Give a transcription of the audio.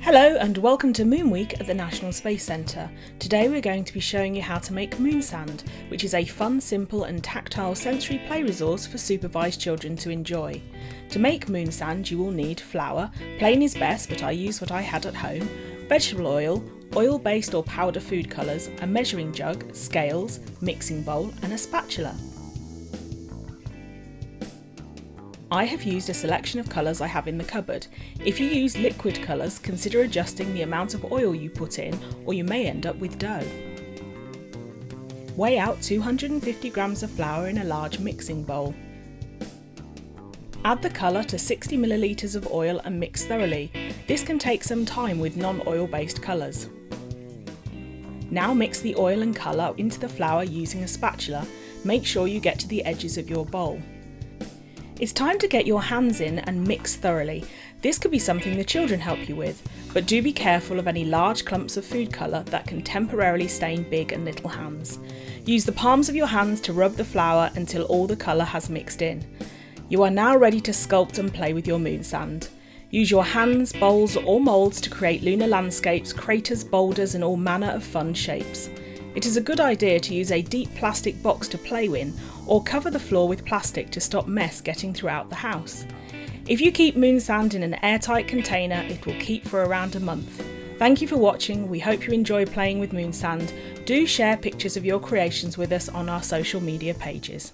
Hello and welcome to Moon Week at the National Space Centre. Today we're going to be showing you how to make moon sand, which is a fun, simple and tactile sensory play resource for supervised children to enjoy. To make moon sand you will need flour, plain is best but I used what I had at home, vegetable oil, oil-based or powder food colours, a measuring jug, scales, mixing bowl and a spatula. I have used a selection of colours I have in the cupboard. If you use liquid colours, consider adjusting the amount of oil you put in or you may end up with dough. Weigh out 250 grams of flour in a large mixing bowl. Add the colour to 60 millilitres of oil and mix thoroughly. This can take some time with non-oil based colours. Now mix the oil and colour into the flour using a spatula. Make sure you get to the edges of your bowl. It's time to get your hands in and mix thoroughly. This could be something the children help you with, but do be careful of any large clumps of food colour that can temporarily stain big and little hands. Use the palms of your hands to rub the flour until all the colour has mixed in. You are now ready to sculpt and play with your moon sand. Use your hands, bowls or moulds to create lunar landscapes, craters, boulders and all manner of fun shapes. It is a good idea to use a deep plastic box to play in or cover the floor with plastic to stop mess getting throughout the house. If you keep moon sand in an airtight container, it will keep for around a month. Thank you for watching. We hope you enjoy playing with moon sand. Do share pictures of your creations with us on our social media pages.